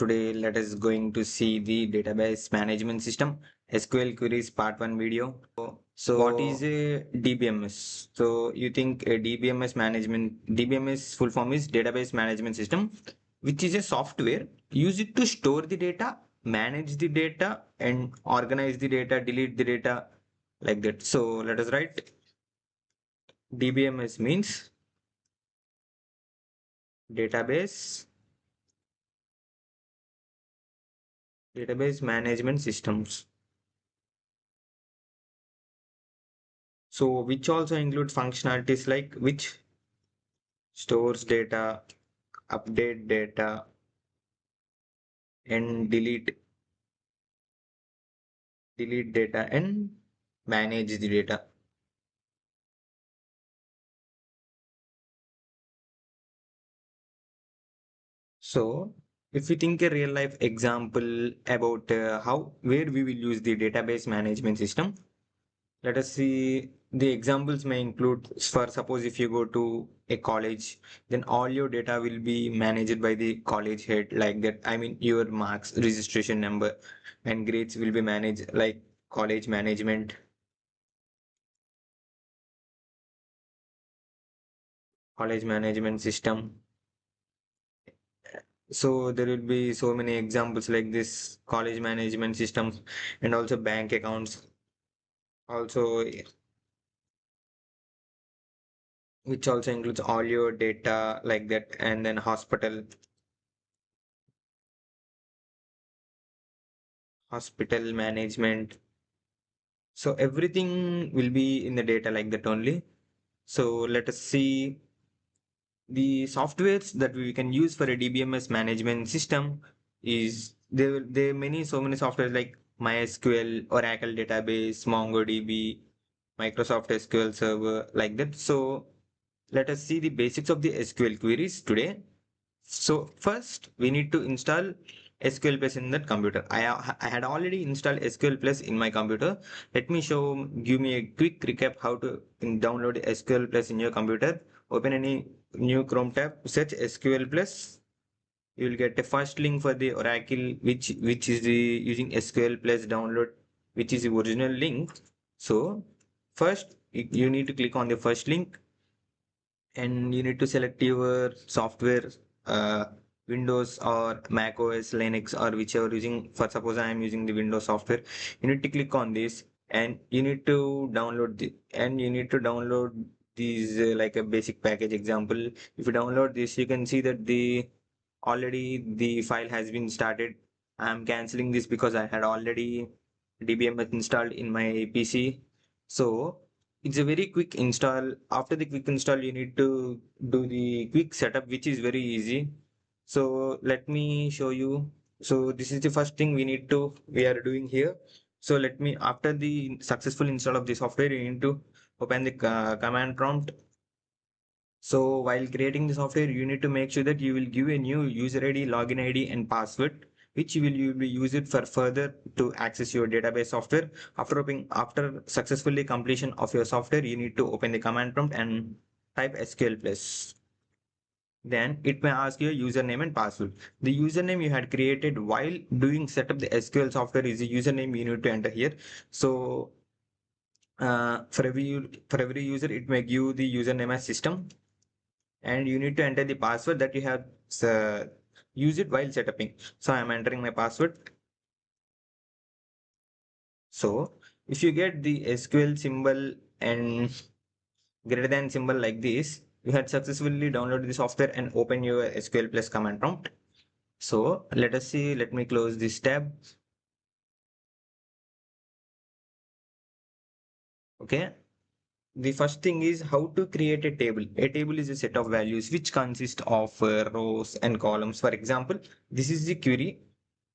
Today let us going to see the database management system SQL queries part 1 video. So what is a DBMS? So you think a DBMS full form is database management system, which is a software used to store the data, manage the data and organize the data, delete the data like that. So let us write DBMS means database management systems. So which also include functionalities like which stores data, update data, and delete data and manage the data. So if we think a real life example about how where we will use the database management system, let us see the examples may include for suppose if you go to a college, then all your data will be managed by the college head like that. I mean your marks, registration number and grades will be managed like college management system. So there will be so many examples like this college management systems and also bank accounts also, which also includes all your data like that, and then hospital management. So everything will be in the data like that only. So let us see the softwares that we can use for a DBMS management system is there are many softwares like MySQL, Oracle database, MongoDB, Microsoft SQL Server like that. So let us see the basics of the SQL queries today. So first we need to install SQL Plus in that computer. I had already installed SQL Plus in my computer. Let me give me a quick recap how to download SQL Plus in your computer. Open any new Chrome tab, search SQL Plus. You will get a first link for the Oracle, which is the using SQL Plus download, which is the original link. So first you need to click on the first link and you need to select your software, uh, Windows or Mac OS, Linux, or whichever using. For suppose I am using the Windows software, you need to click on this and you need to download these like a basic package example. If you download this, you can see that already the file has been started. I am canceling this because I had already DBMS installed in my PC. So it's a very quick install. After the quick install, you need to do the quick setup, which is very easy. So let me show you. So this is the first thing we are doing here. So after the successful install of the software, you need to open the command prompt. So while creating the software, you need to make sure that you will give a new user ID, login ID, and password, which you will be use it for further to access your database software. After successfully completion of your software, you need to open the command prompt and type SQL plus. Then it may ask you a username and password. The username you had created while doing setup the SQL software is the username you need to enter here. So for every user, it may give the username as system and you need to enter the password that you have uh, used it while setuping. So I'm entering my password. So if you get the SQL symbol and greater than symbol like this, you had successfully downloaded the software and open your SQL plus command prompt. So let us see, let me close this tab. Okay. The first thing is how to create a table. A table is a set of values which consist of rows and columns. For example, this is the query.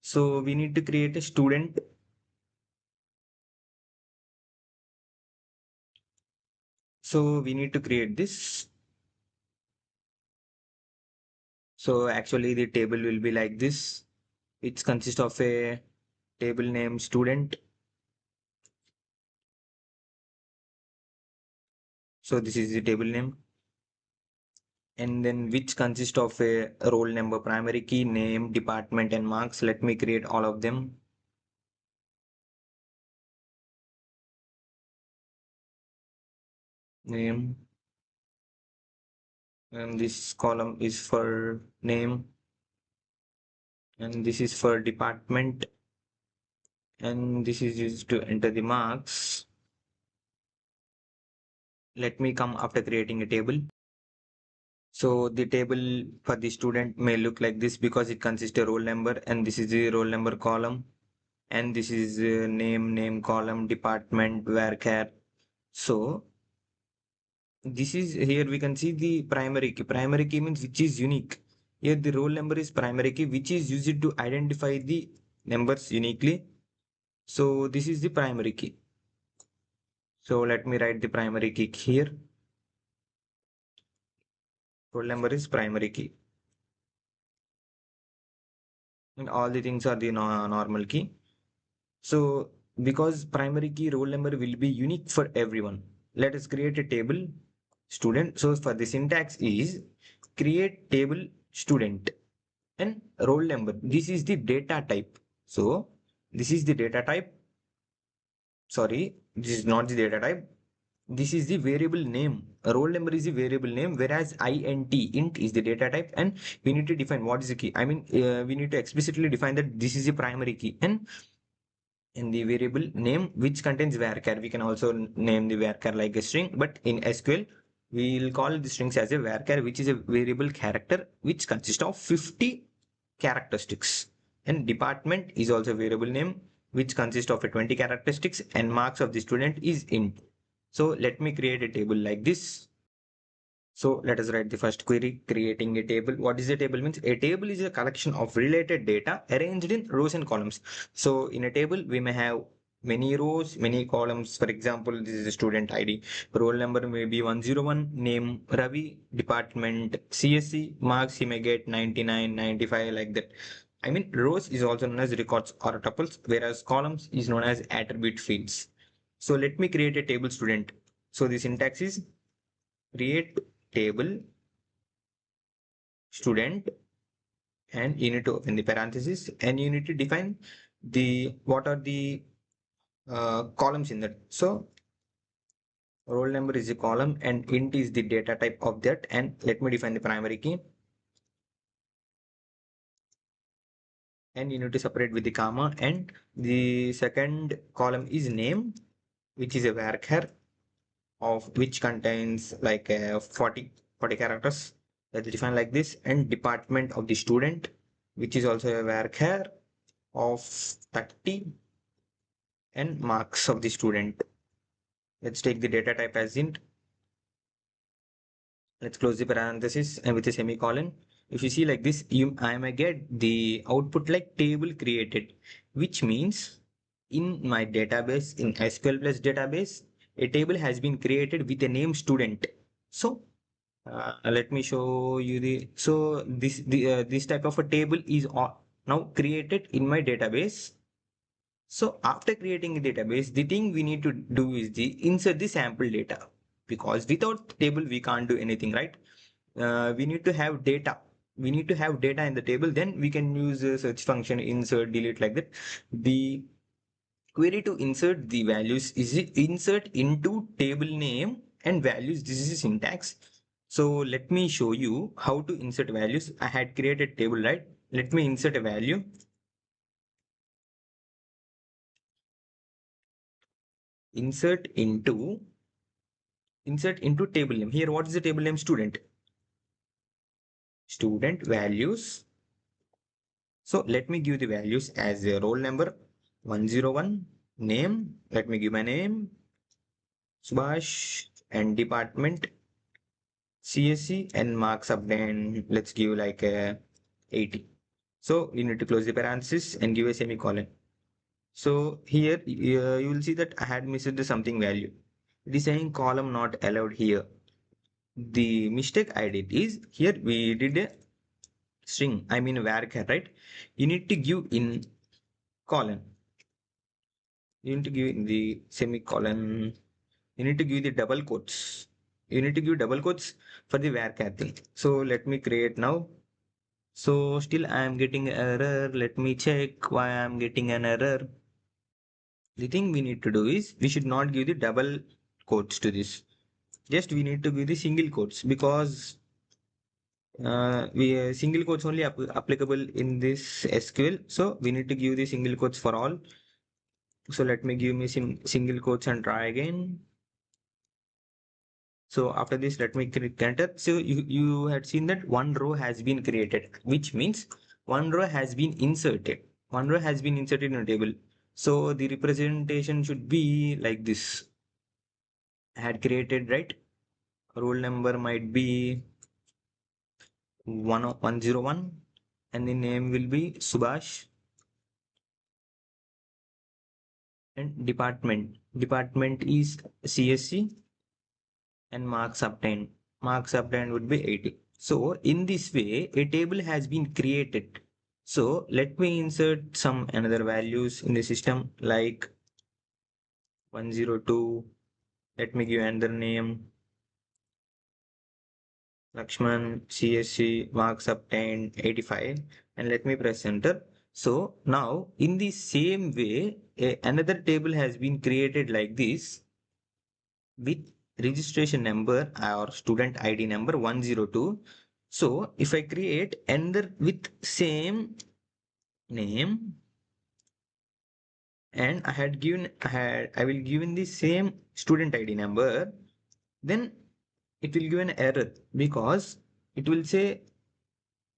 So we need to create a student. So we need to create this. So actually the table will be like this. It consists of a table name student. So this is the table name. and then which consists of a roll number, primary key, name, department, and marks. Let me create all of them. Name, and this column is for name, and this is for department, and this is used to enter the marks. Let me come after creating a table. So the table for the student may look like this because it consists of roll number, and this is the roll number column, and this is name column, department, varchar. So this is here we can see the primary key. Primary key means which is unique. Here the roll number is primary key, which is used to identify the numbers uniquely. So this is the primary key. So let me write the primary key here. Roll number is primary key. And all the things are the normal key. So because primary key roll number will be unique for everyone, let us create a table student. So for the syntax is create table student and roll number. This is the data type. So this is the data type. Sorry, this is not the data type. This is the variable name. A roll number is the variable name, whereas int is the data type, and we need to define what is the key. I mean, we need to explicitly define that this is the primary key, and in the variable name which contains varchar, we can also name the varchar like a string, but in SQL we will call the strings as a varchar, which is a variable character which consists of 50 characteristics. And department is also a variable name which consists of a 20 characteristics, and marks of the student is int. So let me create a table like this. So let us write the first query, creating a table. What is a table means? A table is a collection of related data arranged in rows and columns. So in a table, we may have many rows, many columns. For example, this is a student ID. Roll number may be 101, name Ravi, department CSC, marks he may get 99, 95, like that. I mean, rows is also known as records or tuples, whereas columns is known as attribute fields. So let me create a table student. So the syntax is create table student, and you need to open the parenthesis, and you need to define the what are the columns in that. So roll number is a column and int is the data type of that, and let me define the primary key, and you need to separate with the comma, and the second column is name, which is a varchar of which contains like 40 characters. That's defined like this. And department of the student, which is also a varchar of 30, and marks of the student. Let's take the data type as int. Let's close the parenthesis and with a semicolon. If you see like this, I may get the output like table created, which means in my database, in SQL Plus database, a table has been created with a name student. So let me show you this type of a table is now created in my database. So after creating a database, the thing we need to do is the insert the sample data, because without table we can't do anything, right? We need to have data. We need to have data in the table. Then we can use a search function, insert, delete, like that. The query to insert the values is insert into table name and values. This is the syntax. So let me show you how to insert values. I had created table, right? Let me insert a value. Insert into table name. Here, what is the table name? Student. Student values. So let me give the values as a roll number 101, name. Let me give my name, Subash, and department CSC, and marks up. Then let's give like a 80. So you need to close the parenthesis and give a semicolon. So here you will see that I had missed the something value. It is saying column not allowed here. The mistake I did is here we did a string, I mean varchar, right? You need to give in colon. You need to give in the semicolon. You need to give the double quotes. You need to give double quotes for the varchar thing. So let me create now. So still I am getting error. Let me check why I am getting an error. The thing we need to do is we should not give the double quotes to this. Just we need to give the single quotes because we single quotes only applicable in this SQL. So we need to give the single quotes for all. So let me give me single quotes and try again. So after this, let me click enter. So you had seen that one row has been created, which means one row has been inserted. One row has been inserted in a table. So the representation should be like this. I had created, right? Roll number might be 101 and the name will be Subash, and department is CSC, and marks obtained would be 80. So in this way a table has been created. So let me insert some another values in the system like 102. Let me give another name Lakshman, CSC, marks obtained 85, and let me press enter. So now in the same way another table has been created like this with registration number or student ID number 102. So if I create another with same name and I will given the same student ID number, then it will give an error because it will say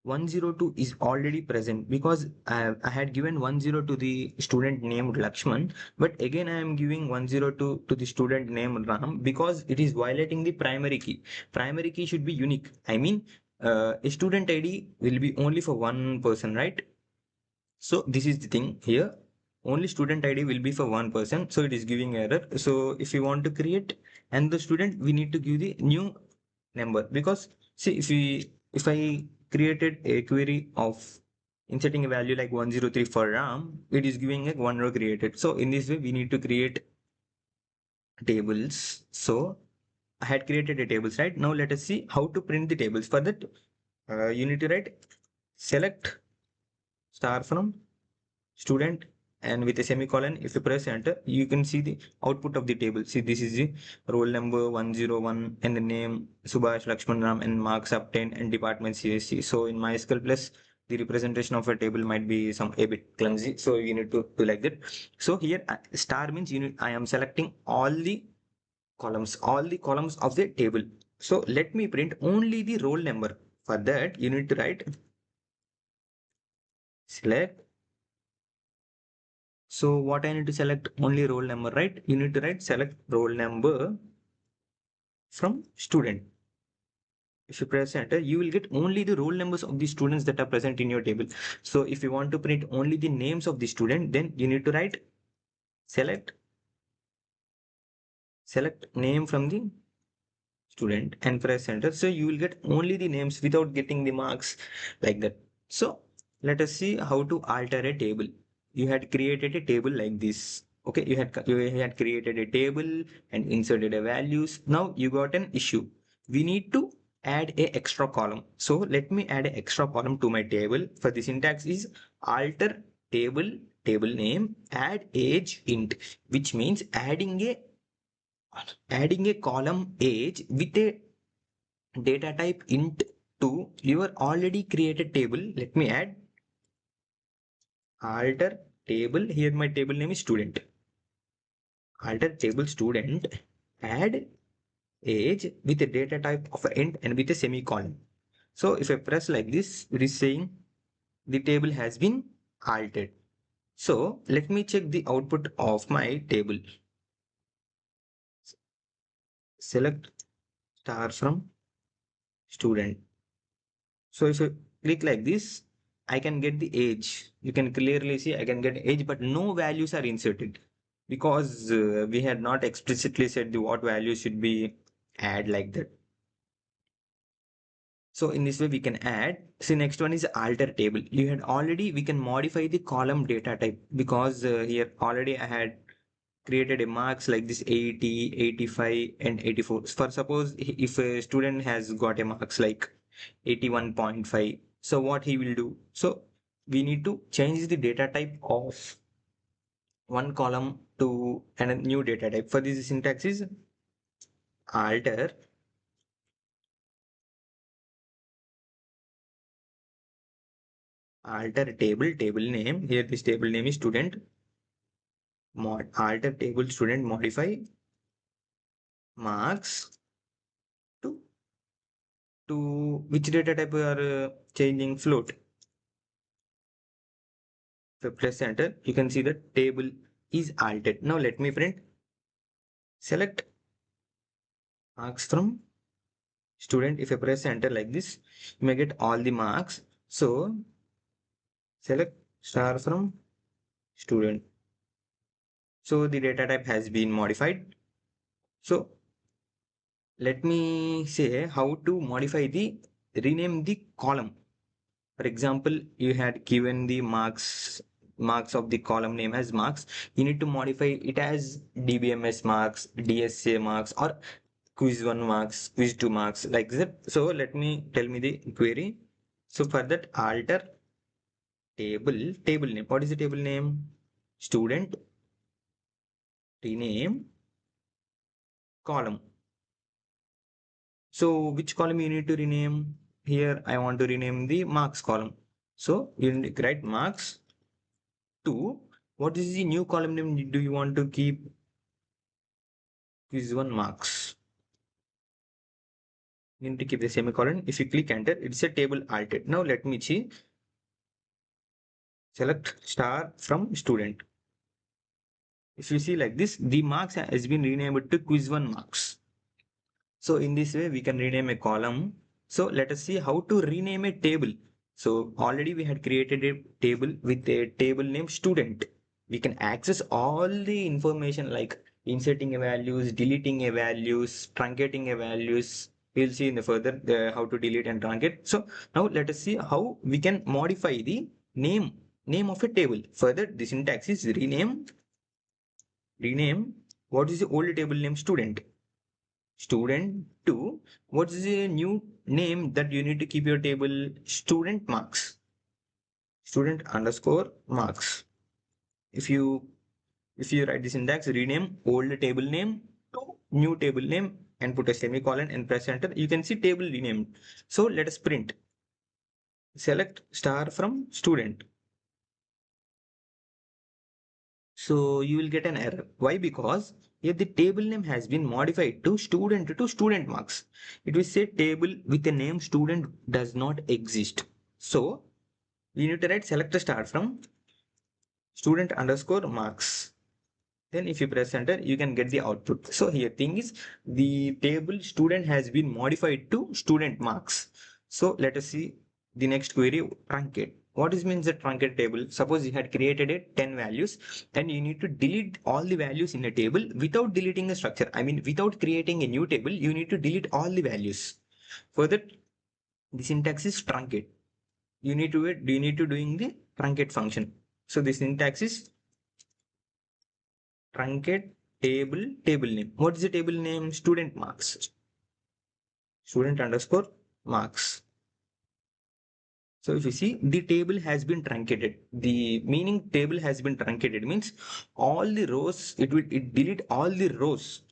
102 is already present because I had given 102 to the student named Lakshman, but again I am giving 102 to the student named Ram because it is violating the primary key. Primary key should be unique. I mean, a student ID will be only for one person, right? So this is the thing here. Only student ID will be for one person, so it is giving error. So if you want to create and the student, we need to give the new number because see if I created a query of inserting a value like 103 for Ram, it is giving a one row created. So in this way, we need to create tables. So I had created a tables, right? Now let us see how to print the tables. For that, you need to write select star from student and with a semicolon. If you press enter, you can see the output of the table. See, this is the roll number 101 and the name Subhash Lakshman Ram and marks obtained and department CSC. So in MySQL Plus, the representation of a table might be some a bit clumsy, so you need to do like that. So here star means I am selecting all the columns of the table. So let me print only the roll number. For that, you need to write select. So what I need to select only roll number, right? You need to write select roll number from student. If you press enter, you will get only the roll numbers of the students that are present in your table. So if you want to print only the names of the student, then you need to write select name from the student and press enter. So you will get only the names without getting the marks like that. So let us see how to alter a table. You had created a table like this. Okay, you had created a table and inserted a values. Now you got an issue. We need to add a extra column. So let me add a extra column to my table. For the syntax is alter table name add age int, which means adding a column age with a data type int to your already created table. Let me add alter table. Here my table name is student. Alter table student add age with a data type of int and with a semicolon. So if I press like this, it is saying the table has been altered. So let me check the output of my table. Select star from student. So if I click like this, I can get the age. You can clearly see I can get age, but no values are inserted because we had not explicitly said what values should be add like that. So in this way we can add. See, next one is alter table. We can modify the column data type because here already I had created a marks like this 80, 85, and 84. For suppose if a student has got a marks like 81.5, so what he will do? So we need to change the data type of one column to a new data type. For this syntax is alter table name. Here this table name is student alter table student modify marks to which data type we are changing float. If I press enter, you can see the table is altered. Now let me print. Select marks from student. If I press enter like this, you may get all the marks. So select star from student. So the data type has been modified. So let me say how to modify the rename the column. For example, you had given the marks of the column name as marks. You need to modify it as DBMS marks, DSA marks, or quiz 1 marks, quiz 2 marks, like that. So let me tell me the query. So for that, alter table name. What is the table name? Student rename column. So which column you need to rename? Here I want to rename the marks column. So you need to write marks to, what is the new column name do you want to keep? Quiz 1 marks. You need to keep the semicolon. If you click enter, it's a table altered. Now let me see. Select star from student. If you see like this, the marks has been renamed to quiz 1 marks. So in this way, we can rename a column. So let us see how to rename a table. So already we had created a table with a table name student. We can access all the information like inserting a values, deleting a values, truncating a values. We'll see in the further how to delete and truncate. So now let us see how we can modify the name of a table. Further, the syntax is rename. What is the old table name? Student to, what is the new name that you need to keep your table? Student marks. Student underscore marks. If you write the syntax, rename old table name to new table name and put a semicolon and press enter, you can see table renamed. So let us print. Select star from student. So you will get an error. Why? Because here the table name has been modified to student marks. It will say table with the name student does not exist. So we need to write select a star from student underscore marks. Then if you press enter, you can get the output. So here thing is the table student has been modified to student marks. So let us see the next query, truncate. What is means a truncate table? Suppose you had created a 10 values and you need to delete all the values in a table without deleting the structure. I mean, without creating a new table, you need to delete all the values. For that, the syntax is truncate. You need to doing the truncate function. So the syntax is truncate table name. What is the table name? Student marks. Student underscore marks. So if you see, the table has been truncated. The meaning table has been truncated means all the rows, it delete all the rows.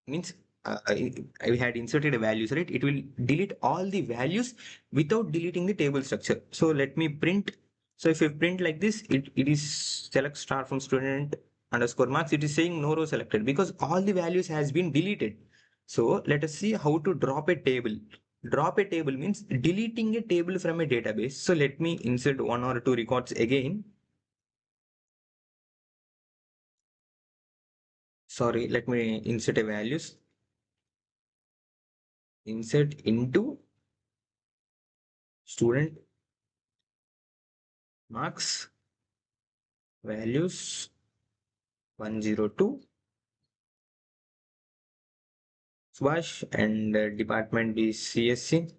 Means I had inserted a values, right? It will delete all the values without deleting the table structure. So let me print. So if you print like this, it is select star from student underscore marks. It is saying no row selected because all the values has been deleted. So let us see how to drop a table. Drop a table means deleting a table from a database. So let me insert one or two records again. Sorry, let me insert a values. Insert into student marks values 102 SUBASH and department is CSC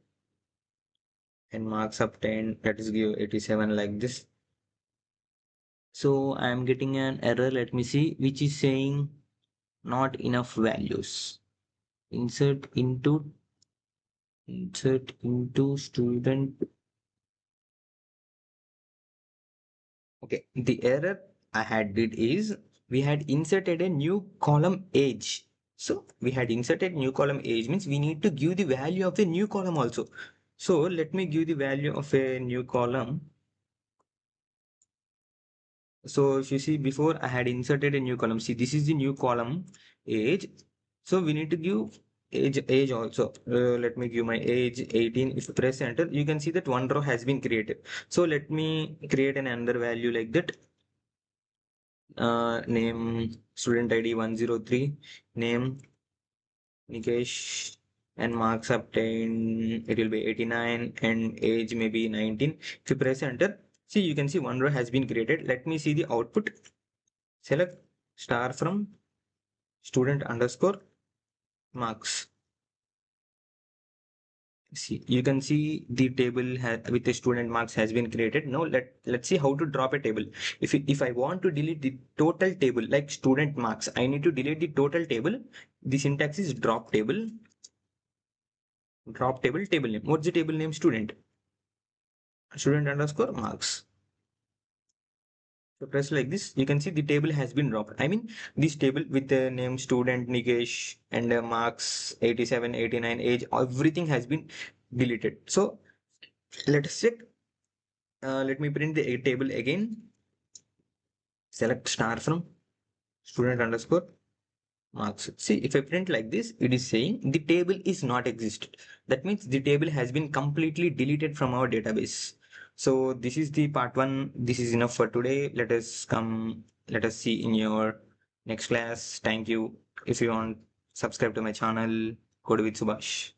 and marks obtained, that is give 87 like this. So I am getting an error. Let me see, which is saying not enough values. Insert into student. Okay, the error I had did is we had inserted a new column age. So we had inserted new column age means we need to give the value of a new column also. So let me give the value of a new column. So if you see before I had inserted a new column. See, this is the new column age. So we need to give age also. Let me give my age 18. If you press enter, you can see that one row has been created. So let me create an another value like that. Name student ID 103, name Nikesh, and marks obtained it will be 89 and age maybe 19. If you press enter, see, you can see one row has been created. Let me see the output. Select star from student underscore marks. See, you can see the table with the student marks has been created. Now let's see how to drop a table. If I want to delete the total table like student marks, I need to delete the total table. The syntax is drop table, table name. What's the table name? Student underscore marks. So press like this, you can see the table has been dropped. I mean, this table with the name student Nikesh and marks 87, 89, age, everything has been deleted. So let's check. Let me print the table again. Select star from student underscore marks. See, if I print like this, it is saying the table is not existed. That means the table has been completely deleted from our database. So this is the part one. This is enough for today. Let us see in your next class. Thank you. If you want, subscribe to my channel. Code with Subhash.